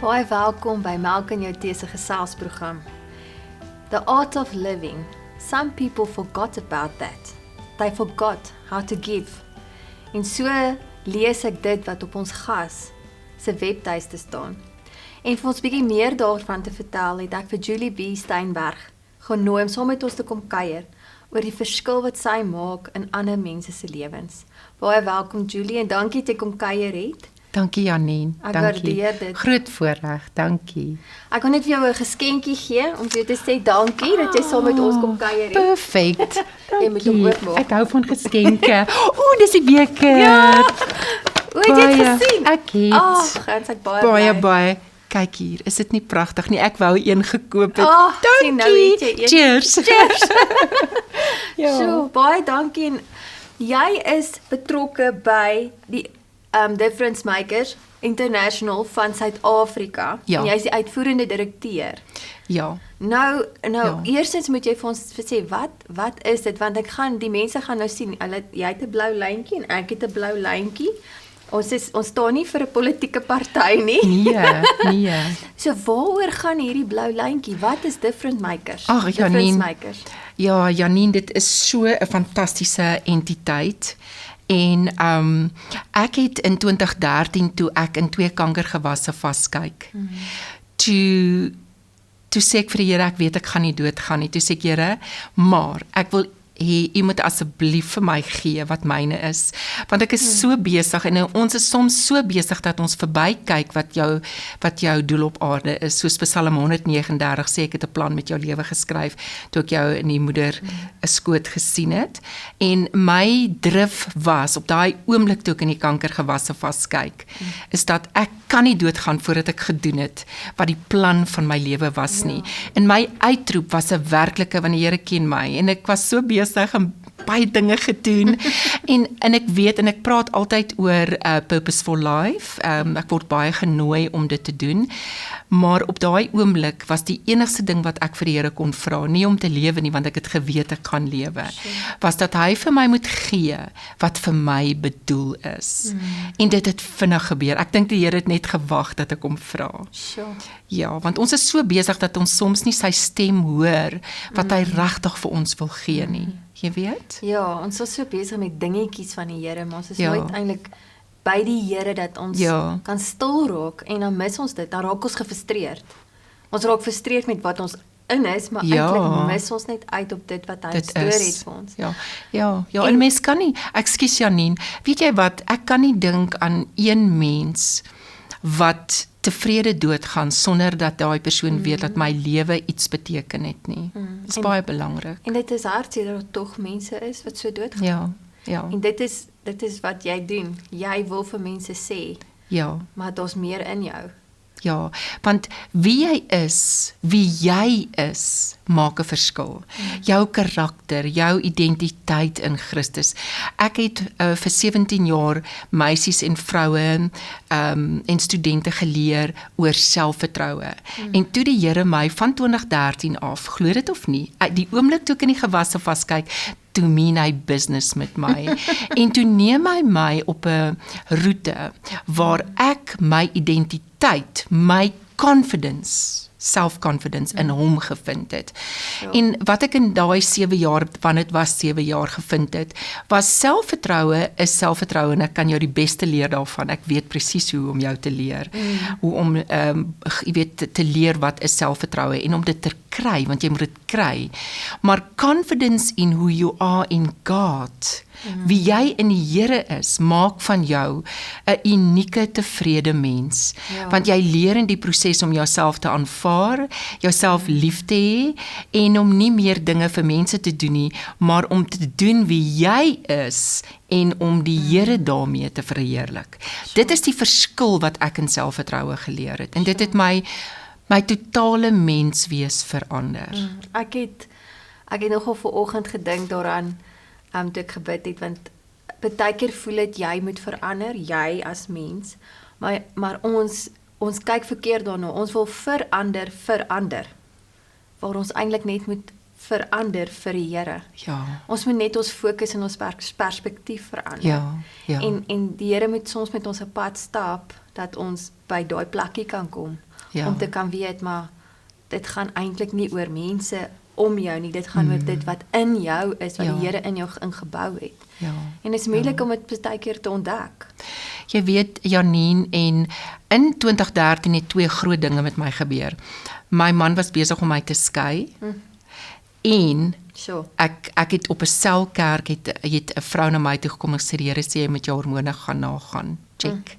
Baie welkom by Melk en jou Thee se geselsprogram. The Art of Living. Some people forgot about that. They forgot how to give. En so lees ek dit wat op ons gas se webtuiste staan. En vir ons bietjie meer daarvan te vertel, het ek vir Julie B. Steinberg genooi om saam met ons te kom kuier oor die verskil wat sy maak in ander mense se lewens. Baie welkom Julie en dankie dat jy kom kuier het. Dankie Janine, Ek dankie. waardeer dit. Groot voorreg, dankie. Ek wil net vir jou 'n geskenkie gee om vir jou te sê dankie dat jy saam met ons kom kuier het. Perfect. Jy moet hom oopmaak. Ek hou van geskenke. Dis die beker. Ja. Hoe het jy dit Baie. gesien? Ek het Ag, ons ek baie bly. baie. Kyk hier, is dit nie pragtig nie? Ek wou een gekoop het. Sien, nou het jy een. Cheers. Cheers. Ja. So, baie dankie en jy is betrokke by die Difference Makers International van Suid-Afrika. Ja. En jy is die uitvoerende direkteur. Ja. Nou Ja. eerstens moet jy vir ons sê wat is dit, want die mense gaan nou sien, jy het 'n blou lyntjie en ek het 'n blou lyntjie. Ons staan nie vir 'n politieke party nie. Nee. So waaroor gaan hierdie blou lyntjie? Wat is Difference Makers? Ag, Difference Janine. Makers. Ja, Janine, dit is so 'n fantastiese entiteit. En ek het in 2013 toe ek in 2 kankergewasse vaskyk. Toe sê ek vir die Here, ek weet ek gaan nie doodgaan nie. Toe sê ek, Here, maar ek wil hê u moet asseblief vir my gee wat myne is, want ek is so besig en ons is soms so besig dat ons verbykyk wat jou doel op aarde is. Soos Psalm 139 sê, ek het 'n plan met jou lewe geskryf toe ek jou in die moeder 'n skoot gesien het. En my drif was op daai oomblik toe ek in die kankergewasse vaskyk, is dat ek kan nie doodgaan voordat ek gedoen het wat die plan van my lewe was nie. En my uitroep was 'n werklike, want die Here ken my en ek was so besig en baie dinge gedoen en ek weet en ek praat altyd oor purposeful life. Ek word baie genooi om dit te doen, maar op daai oomblik was die enigste ding wat ek vir die Here kon vra, nie om te lewe nie, want ek het geweet ek gaan lewe, was dat hy vir my moet gee wat vir my bedoel is. En dit het vinnig gebeur. Ek dink die Here het net gewag dat ek hom vra. Sure. Ja, want ons is so besig dat ons soms nie sy stem hoor wat hy regtig vir ons wil gee nie. Jy weet? Ja, ons is so besig met dingetjies van die Here, maar ons is Ja. nooit eintlik by die Here dat ons kan stil raak en dan mis ons dit. Dan raak ons gefrustreerd. Ons raak gefrustreerd met wat ons in is, maar eintlik mis ons net uit op dit wat hy gestoor het vir ons. Ja, en mens kan nie, ekskuus Janine, weet jy wat, ek kan nie dink aan een mens wat tevrede doodgaan sonder dat daai persoon weet dat my lewe iets beteken het nie. Dit is baie belangrik. En dit is hartseer dat tog mense is wat so doodgaan. Ja. En dit is wat jy doen. Jy wil vir mense sê, Ja. maar daar's meer in jou. Ja, want wie jy is, maak 'n verskil. Jou karakter, jou identiteit in Christus. Ek het vir 17 jaar meisies en vroue en studente geleer oor selfvertroue. En toe die Here my van 2013 af, glo dit of nie, die oomblik toe ek in die gewasse vaskyk, toe mean hy business met my. En toe neem hy my op 'n roete waar ek my identiteit, my self-confidence in hom gevind het. En wat ek in daai 7 jaar, want dit was 7 jaar gevind het, was selfvertroue is selfvertroue en ek kan jou die beste leer daarvan. Ek weet presies hoe om jou te leer. Hoe om jy weet te leer wat is selfvertroue en om dit te kry, want jy moet dit kry. Maar confidence in who you are in God, wie jy in die Here is, maak van jou 'n unieke tevrede mens. Want jy leer in die proses om jouself te aanvaar, jouself lief te hê en om nie meer dinge vir mense te doen nie, maar om te doen wie jy is en om die Here daarmee te verheerlik. Dit is die verskil wat ek in selfvertroue geleer het en dit het my totale menswees verander. Ek het nogal vanoggend gedink daaraan toe ek gebid het, want baie keer voel dit jy moet verander, jy as mens, maar ons kyk verkeerd daarna. Ons wil verander, waar ons eintlik net moet verander vir die Here. Ja. Ons moet net ons fokus en ons perspektief verander. Ja. En die Here moet soms met ons 'n pad stap dat ons by daai plekkie kan kom, Ja. om te kan weet, maar dit gaan eintlik nie oor mense om jou nie, dit gaan oor dit wat in jou is, wat Ja. die Here in jou ingebou het. Ja. En dit is moeilik om dit baie keer te ontdek. Jy weet, Janine, en in 2013 het 2 groot dinge met my gebeur. My man was besig om my te skei, en Sure. ek het op 'n selkerk het 'n vrou na my toe gekom en gesê, die Here sê jy moet jou hormone gaan nagaan. Check.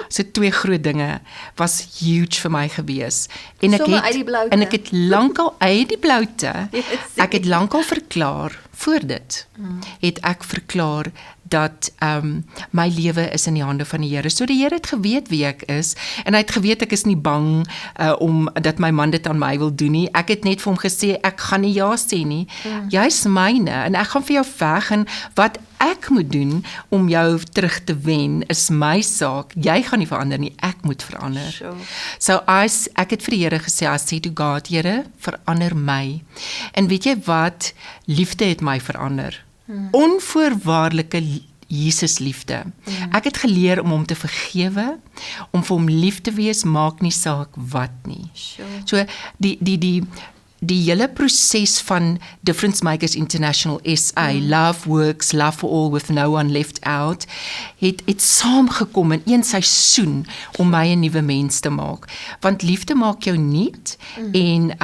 So 2 groot dinge was huge vir my gewees. En Somme uit die bloute. en ek het lankal uit die bloute. Yes. Ek het lankal verklaar voor dit. Het ek verklaar dat my lewe is in die hande van die Here. So die Here het geweet wie ek is, en hy het geweet ek is nie bang om dat my man dit aan my wil doen nie. Ek het net vir hom gesê ek gaan nie ja sê nie. Jy's myne en ek gaan vir jou veg, en wat ek moet doen om jou terug te wen is my saak. Jy gaan nie verander nie, ek moet verander. Sure. So ek het vir die Here gesê, I said to God, Here, verander my. En weet jy wat? Liefde het my verander. Onvoorwaardelike Jesus liefde. Ek het geleer om hom te vergewe, om vir hom lief te wees, maak nie saak wat nie. Sure. So die hele proses van Difference Makers International SA, Love Works, Love for All with no one left out, het saamgekom in een seisoen om my 'n nuwe mens te maak. Want liefde maak jou nuut, en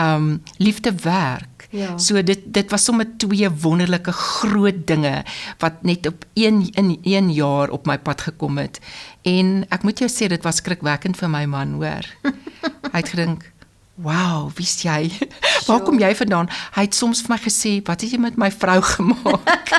liefde werk. Ja. So dit was sommer 2 wonderlike groot dinge wat net in 1 jaar op my pad gekom het. En ek moet jou sê, dit was skrikwekkend vir my man, hoor. Hy het gedink, wow, wie's jy? Waar kom jy vandaan? Hy het soms vir my gesê, wat het jy met my vrou gemaak?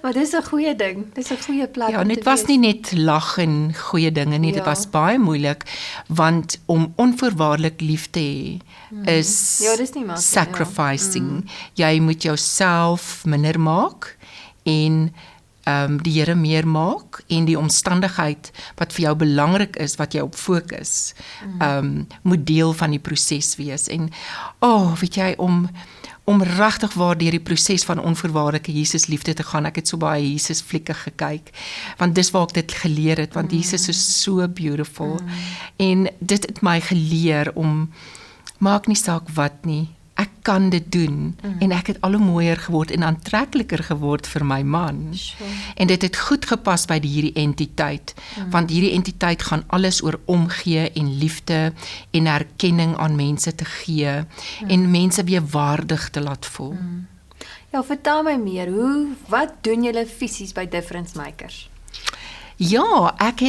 Maar dis 'n goeie ding. Dis 'n goeie plek Ja, om dit te was wees. nie net lag en goeie dinge nie, dit Ja. was baie moeilik, want om onvoorwaardelik lief te hê is Ja, dis nie maklik, sacrificing. Jy moet jouself minder maak en die Here meer maak, en die omstandigheid wat vir jou belangrik is, wat jy op fokus, moet deel van die proses wees. En weet jy, om regtig waar deur die proses van onvoorwaardelike Jesus liefde te gaan. Ek het so baie Jesus flieke gekyk, want dis waar ek dit geleer het, want Jesus is so beautiful. En dit het my geleer om, maak nie saak wat nie, ek kan dit doen, en ek het al hoe mooier geword en aantrekliker geword vir my man. Sure. En dit het goed gepas by hierdie entiteit, want hierdie entiteit gaan alles oor omgee en liefde en erkenning aan mense te gee, en mense weer waardig te laat voel. Ja, vertel my meer. Wat doen julle fisies by Difference Makers? Ja, ek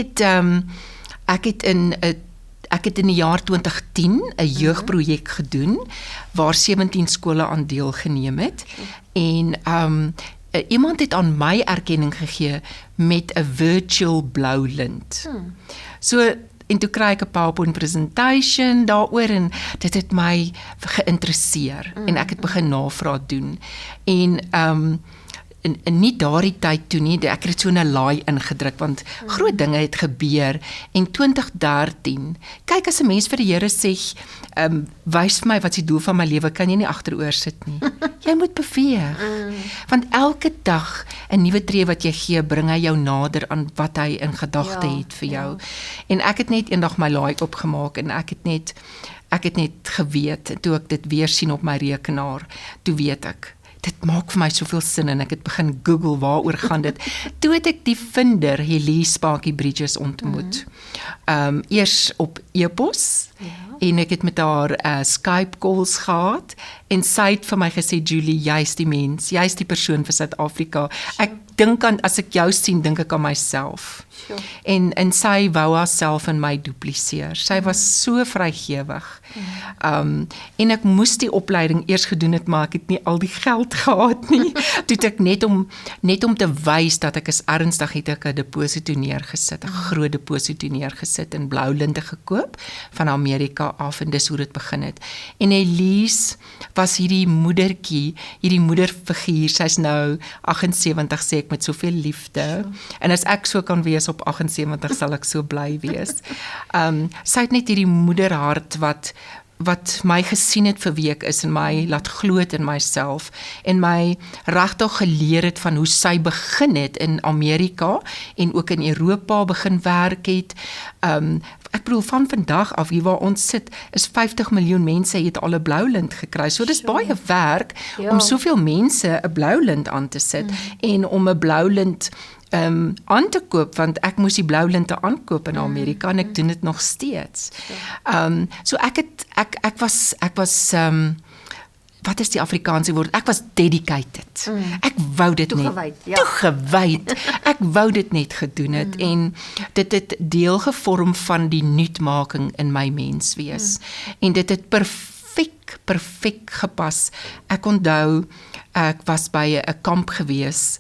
het in die jaar 2010 'n jeugprojek gedoen waar 17 skole aan deelgeneem het, en iemand het aan my erkenning gegee met 'n virtual blou lint. So, en toe kry ek 'n PowerPoint presentation daaroor, en dit het my geïnteresseer, en ek het begin navraag doen, en nie daardie tyd toe nie, ek het so 'n laai ingedruk, want groot dinge het gebeur, en 2013, kyk, as 'n mens vir die Here sê, wys vir my wat is die doel van my lewe, kan jy nie agteroor sit nie. Jy moet beweeg, want elke dag 'n nuwe tree wat jy gee, bring hy jou nader aan wat hy in gedagte het vir jou. En ek het net eendag my laai opgemaak, en ek het net geweet, toe ek dit weer sien op my rekenaar, toe weet ek, dit maak vir my soveel sin, en ek het begin Google, waaroor gaan dit? Toe het ek die vinder, Helise Sparky Bridges, ontmoet. Eers op e-pos, en ek het met haar Skype calls gehad, en sy het vir my gesê, Julie, jy's die mens, jy's die persoon vir Suid-Afrika. Ek dink aan, as ek jou sien, dink ek aan myself. Sure. En sy wou haarself in my dupliseer. Sy was so vrygewig. En ek moes die opleiding eers gedoen het, maar ek het nie al die geld gehad nie. Toe het ek net om te wys dat ek is ernstig, het ek 'n deposito neergesit, 'n groot deposito neergesit, en blou linte gekoop van Amerika af, en dis hoe dit begin het. En Elise was hierdie moedertjie, hierdie moederfiguur, sy's nou 78, sê ek met soveel liefde, en as ek so kan wees op 78, sal ek so bly wees. Sy het net hierdie moederhart wat my gesien het vir wie ek is en my laat glo het in myself en my regtig geleer het van hoe sy begin het in Amerika en ook in Europa begin werk het. Ek bedoel van vandag af hier waar ons sit is 50 miljoen mense het al 'n blou lint gekry. So dis baie werk om soveel mense 'n blou lint aan te sit en om 'n blou lint aan te koop, want ek moes die blou linte aankoop in Amerika en ek doen dit nog steeds. So ek was wat is die Afrikaanse woord? Ek was dedicated. Ek wou dit toegewyd. Ek wou dit net gedoen het en dit het deel gevorm van die nuutmaking in my menswees. En dit het perfek gepas. Ek onthou ek was by 'n kamp gewees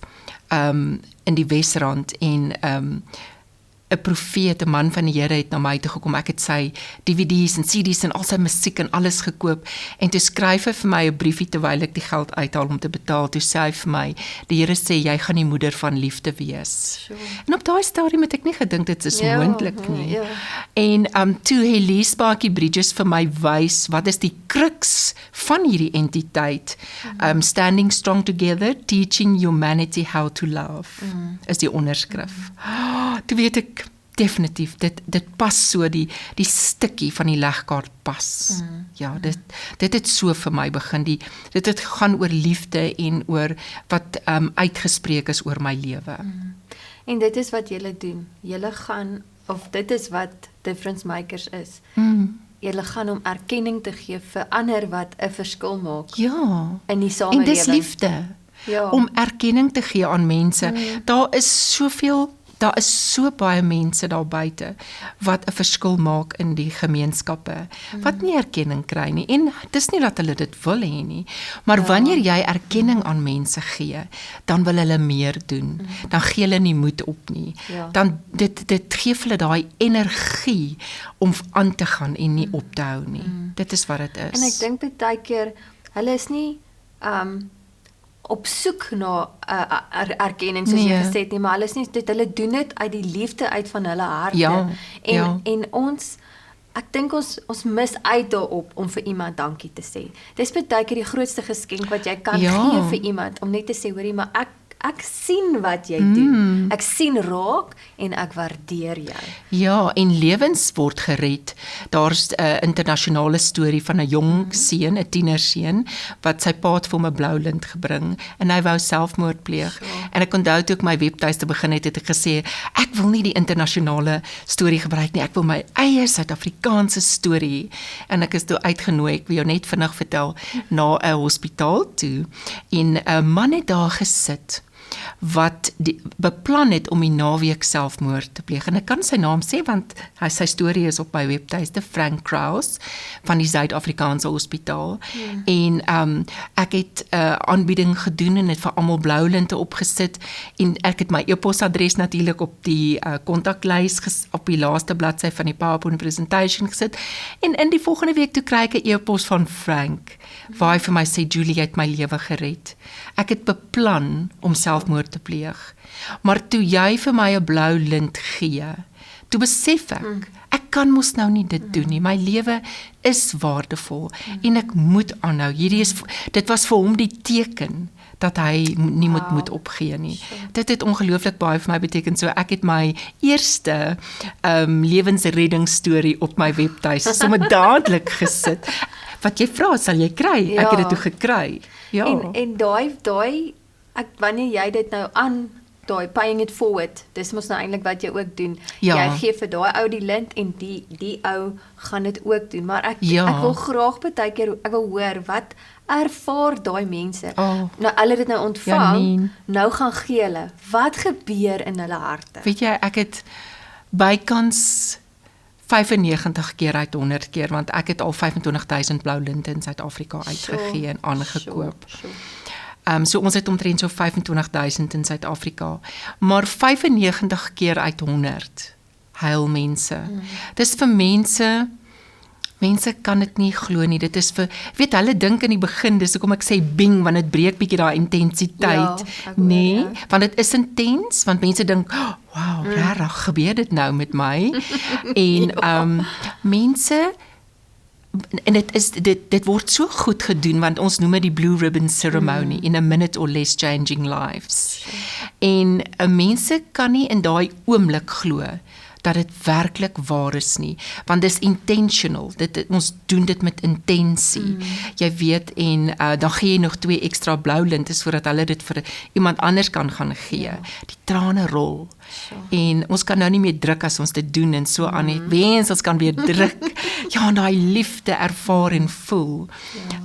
in die Wesrand en 'n profeet, 'n man van die Here het na my toe gekom. Ek het sy DVD's en CD's en al sy musiek en alles gekoop en toe skryf hy vir my 'n briefie terwyl ek die geld uithaal om te betaal. Toe sê hy vir my, die Here sê jy gaan die moeder van liefde wees. Sure. En op daai stadium het ek nie gedink dit is moontlik nie. En toe Helise Bakie Bridges vir my wys wat is die crux van hierdie entiteit. Standing Strong Together, Teaching Humanity How to Love is die onderskrif. Toe weet ek definitief, dit pas so, die stukkie van die legkaart pas. Ja, dit het so vir my begin, dit het gaan oor liefde en oor wat uitgespreek is oor my lewe. En dit is wat julle doen, julle gaan, of dit is wat Difference Makers is, julle gaan om erkenning te gee vir ander wat 'n verskil maak in die samelewing. En dis liefde, om erkenning te gee aan mense, daar is so baie mense daar buite wat 'n verskil maak in die gemeenskappe, wat nie erkenning kry nie, en dis nie dat hulle dit wil hê nie, maar wanneer jy erkenning aan mense gee, dan wil hulle meer doen, dan gee hulle nie moed op nie, dan dit gee hulle daai energie om aan te gaan en nie op te hou nie, dit is wat dit is. En ek dink baie keer, hulle is nie op soek na erkenning soos jy gesê het nie, maar hulle is nie, hulle doen dit uit die liefde uit van hulle harte. En ons, ek dink ons mis uit daarop om vir iemand dankie te sê. Dis baie keer die grootste geskenk wat jy kan gee vir iemand, om net te sê, hoorie, maar ek sien wat jy doen. Ek sien raak en ek waardeer jou. Ja, en lewens word gered. Daar's 'n internasionale storie van 'n jong seun, 'n tienerseun, wat sy pa het vir hom 'n blou lint gebring en hy wou selfmoord pleeg. En ek onthou toe ek my webtuiste begin het ek gesê, ek wil nie die internasionale storie gebruik nie, ek wil my eie Suid-Afrikaanse storie. En ek is toe uitgenooi, ek wil jou net vinnig vertel, na 'n hospitaal toe en 'n man het daar gesit wat beplan het om die naweek selfmoord te pleeg. En ek kan sy naam sê, want sy storie is op my webtuiste, Frank Kraus, van die Suid-Afrikaanse Hospitaal. En ek het aanbieding gedoen en het vir almal blou linte opgesit, en ek het my e-posadres natuurlik op die kontaklys op die laaste bladsy van die PowerPoint presentation gesit, en in die volgende week toe kry ek 'n e-pos van Frank, waar hy vir my sê, Julie, jy het my lewe gered. Ek het beplan om selfmoord te pleeg, maar toe jy vir my 'n blou lint gee, toe besef ek kan mos nou nie dit doen nie, my lewe is waardevol, en ek moet aanhou, dit was vir hom die teken, dat hy nie moet opgee nie. Dit het ongelooflik baie vir my beteken, so ek het my eerste lewensreddingsstorie op my webtuiste, sommer dadelik gesit, wat jy vra, sal jy kry, ek het dit toe gekry. Ja. En daai wanneer jy dit nou aan, daai paying it forward, dis mos nou eintlik wat jy ook doen. Jy gee vir daai ou die lint en die ou gaan dit ook doen. Maar ek wil graag baie keer, ek wil hoor, wat ervaar daai mense? Nou, hulle het dit nou ontvang, nou gaan gee hulle. Wat gebeur in hulle harte? Weet jy, ek het bykans 95 keer uit 100 keer, want ek het al 25,000 blou linte in Suid-Afrika uitgegee en aangekoop. So ons het omtrent so 25,000 in Suid-Afrika, maar 95 keer uit 100 huil mense. Dis vir mense kan dit nie glo nie, dit is vir, weet, hulle dink in die begin, dis hoekom ek sê bing, want dit breek bietjie daai intensiteit, want dit is intens, want mense dink, wow, regtig gebeur dit nou met my, en mense en dit word so goed gedoen want ons noem dit die Blue Ribbon Ceremony in a minute or less changing lives. En mense kan nie in daai oomblik glo dat dit werklik waar is nie, want dis intentional, ons doen dit met intensie, jy weet, en dan gee jy nog 2 extra blou linte voordat hulle dit vir iemand anders kan gaan gee, die trane rol, en ons kan nou nie meer druk as ons dit doen, en so aan, wens ons kan weer druk, ja, en die liefde ervaar en voel,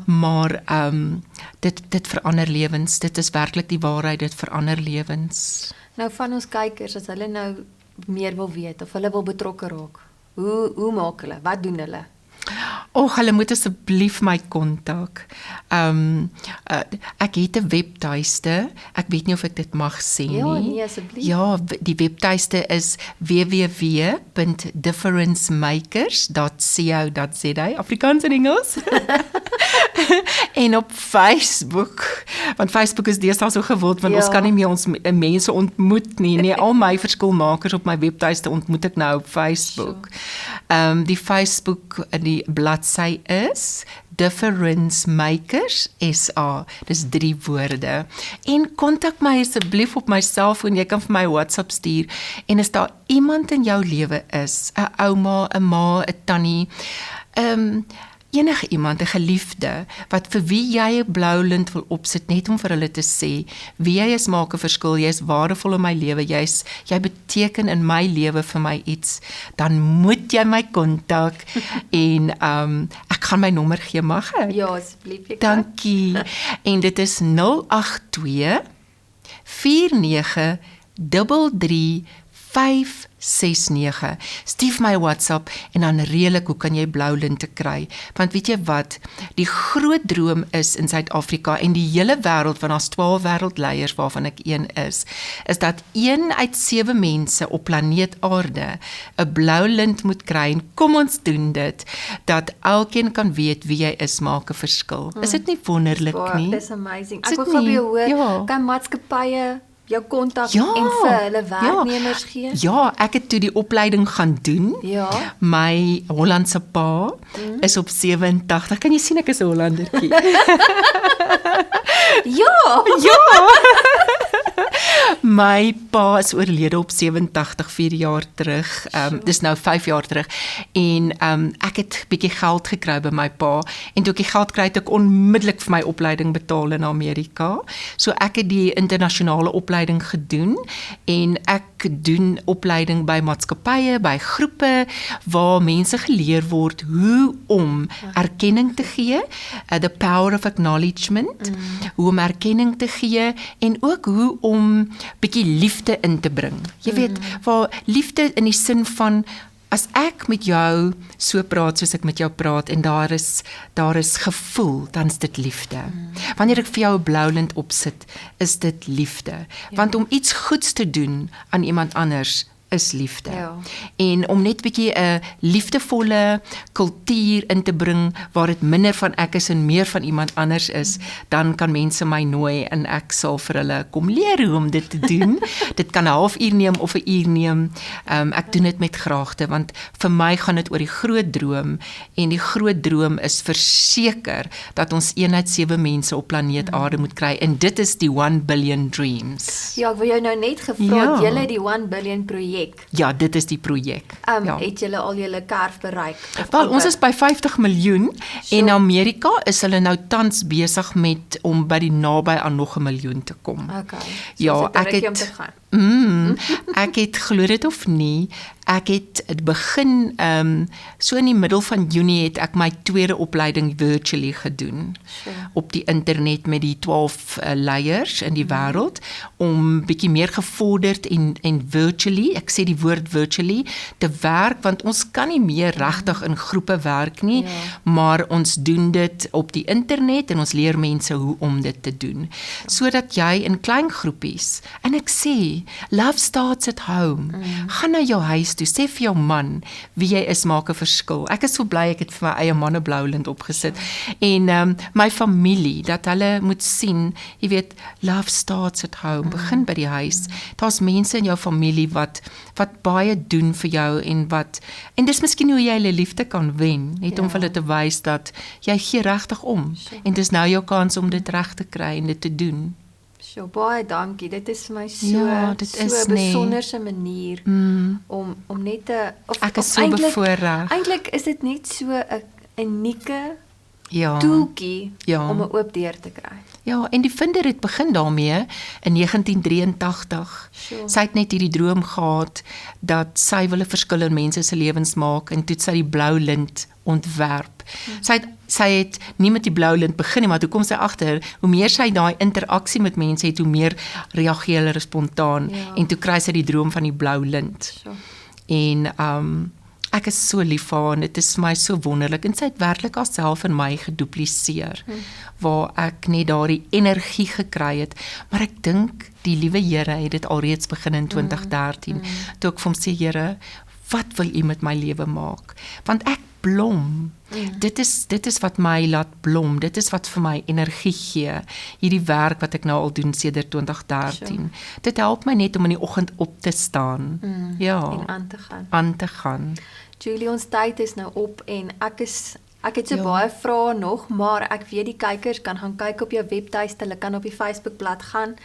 maar dit verander lewens, dit is werklik die waarheid, dit verander lewens. Nou van ons kykers, as hulle nou meer wil weet, of hulle wil betrokke raak, hoe maak hulle, wat doen hulle? Hulle moet asseblief my kontak. Ek het 'n webtuiste, ek weet nie of ek dit mag sê nie. Ja, nee, asseblief. Ja, die webtuiste is www.differencemakers.co.za, Afrikaans en Engels. En op Facebook, want Facebook is deesdae so gewild, want ons kan nie meer ons mense ontmoet nie. Nee, al my verskilmakers op my webtuiste ontmoet ek nou op Facebook. Die Facebook, die bladsy is Difference Makers SA. Dis 3 woorde. En kontak my asseblief op my selfoon, jy kan vir my WhatsApp stuur, en as daar iemand in jou lewe is, 'n ouma, 'n ma, 'n tannie, enige iemand, 'n geliefde, wat vir wie jy 'n blou lint wil opsit, net om vir hulle te sê, wie jy is maak 'n verskil, jy is waardevol in my lewe, jy beteken in my lewe vir my iets, dan moet jy my kontak, en ek gaan my nommer gee, mag ek? Ja, asseblief, jy kan. Dankie, en dit is 082 49 33 569. Stuur my WhatsApp en dan redelik hoe kan jy blou linte kry? Want weet jy wat, die groot droom is in Suid-Afrika en die hele wêreld, want daar's 12 wêreldleiers waarvan ek een is dat 1 uit 7 mense op planeet Aarde 'n blou lint moet kry, en kom ons doen dit, dat elkeen kan weet wie jy is, maak 'n verskil. Is dit nie wonderlik nie? Dis amazing. Ek wil gou by jou hoor, kan maatskappye jou kontak en vir hulle werknemers gee? Ja, ek het toe die opleiding gaan doen. Ja. My Hollandse pa is op 87. Kan jy sien ek is 'n Hollandertjie? Ja. My pa is oorlede op 87, 4 jaar terug. Dis nou 5 jaar terug. En ek het bietjie geld gekry by my pa. En toe ek die geld kry, het ek onmiddellik vir my opleiding betaal in Amerika. So ek het die internasionale opleiding gedoen. En ek doen opleiding by maatskappye, by groepe, waar mense geleer word hoe om erkenning te gee, the power of acknowledgement, hoe om erkenning te gee, en ook hoe om bietjie liefde in te bring. Jy weet, waar liefde in die sin van, as ek met jou so praat soos ek met jou praat, en daar is gevoel, dan is dit liefde. Wanneer ek vir jou 'n blou lint opsit, is dit liefde. Want om iets goeds te doen aan iemand anders, is liefde. Ja. En om net bietjie 'n liefdevolle kultuur in te bring, waar dit minder van ek is en meer van iemand anders is, dan kan mense my nooi en ek sal vir hulle kom leer hoe om dit te doen. Dit kan 'n halfuur neem of 'n uur neem. Ek doen dit met graagte, want vir my gaan dit oor die groot droom, en die groot droom is verseker dat ons 1 uit 7 mense op planeet Aarde moet kry, en dit is die 1 billion dreams. Ja, ek wil jou nou net gevra, het julle die 1 billion projek? Ja, dit is die projek. Het julle al julle kerf bereik? Wel, ons is by 50 miljoen, en Amerika is hulle nou tans besig met om by die naby aan nog 1 miljoen te kom. Okay. So Ja, ek om het te gaan. Ek het, glo dit of nie, ek het begin, so in die middel van Junie het ek my tweede opleiding virtually gedoen. Op die internet met die 12 leiers in die wêreld, om bietjie meer gevorderd en virtually, ek sê die woord virtually, te werk, want ons kan nie meer regtig in groepe werk nie, maar ons doen dit op die internet, en ons leer mense hoe om dit te doen. Sodat jy in klein groepies, en ek sê, Joey, love starts at home. Gaan na jou huis toe, sê vir jou man wie jy is, maak 'n verskil. Ek is so bly ek het vir my eie manne Blouland opgesit. En my familie, dat hulle moet sien, jy weet, love starts at home, begin by die huis. Daar's mense in jou familie wat baie doen vir jou en dis miskien hoe jy hulle liefde kan wen, net om vir hulle te wys dat jy gee regtig om. En dis nou jou kans om dit reg te kry en dit te doen. So baie dankie. Dit is vir my dit so is 'n besonderse manier om net te ek is so bevoorreg. Eintlik is dit net so 'n unieke toeltjie om 'n oop deur te kry. Ja, en die vinder het begin daarmee in 1983. Sy het net hierdie droom gehad dat sy wil 'n verskil in mense se lewens maak en toe het sy die blou lint ontwerp. Sy het nie met die blou lint begin nie, maar toe kom sy agter, hoe meer sy daai interaksie met mense het, hoe meer reageer hulle spontaan en toe kry sy die droom van die blou lint. En ek is so lief vir haar en dit is vir my so wonderlik en sy het werklik haarself in my gedupliseer waar ek net daardie energie gekry het, maar ek dink die liewe Here het dit alreeds begin in 2013 toe ek vir hom sê, Here, wat wil U met my lewe maak? Want ek blom. Dit is wat my laat blom. Dit is wat vir my energie gee. Hierdie werk wat ek nou al doen sedert 2013. Dit help my net om in die oggend op te staan. En aan te gaan. Julie, ons tyd is nou op en ek het so baie vrae nog, maar ek weet die kykers kan gaan kyk op jou webtuiste, hulle kan op die Facebookblad gaan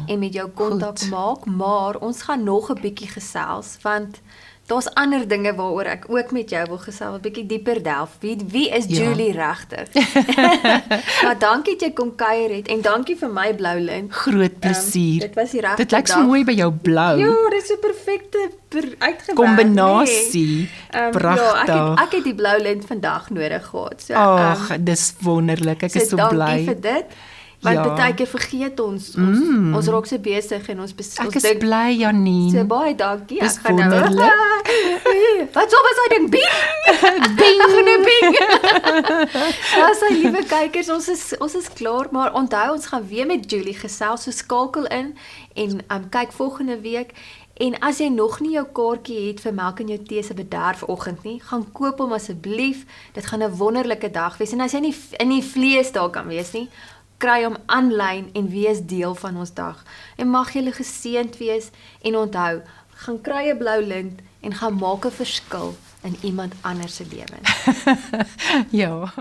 en met jou kontak maak, maar ons gaan nog 'n bietjie gesels want daar's ander dinge waaroor ek ook met jou wil gesels, 'n bietjie dieper delf. Wie is Julie regtig? Maar dankie dat jy kom kuier het en dankie vir my blou lint. Groot plesier. Dit was die regte Dit lyk so mooi by jou blou. Ja, dit is 'n perfekte uitgewerk kombinasie. Pragtig. Ek het die blou lint vandag nodig gehad. So ag, dis wonderlik. Ek is so bly. Dankie vir dit. Want baie keer vergeet ons raak so besig en ons ek is bly, Janine. So baie dankie. Dis wonderlik. Wat sou was hy ding? Bing! Bing! Ja, sy liewe kykers, ons is klaar, maar onthou ons gaan weer met Julie gesels, so skakel in en kyk volgende week. En as jy nog nie jou kaartjie het vir Melk in jou tee se bederfoggend nie, gaan koop hom asseblief. Dit gaan 'n wonderlike dag wees. En as jy nie in die vlees daar kan wees nie, kry hom aanlyn en wees deel van ons dag. En mag julle geseënd wees en onthou, gaan kry 'n blou lint en gaan maak 'n verskil in iemand anders se lewens. Ja.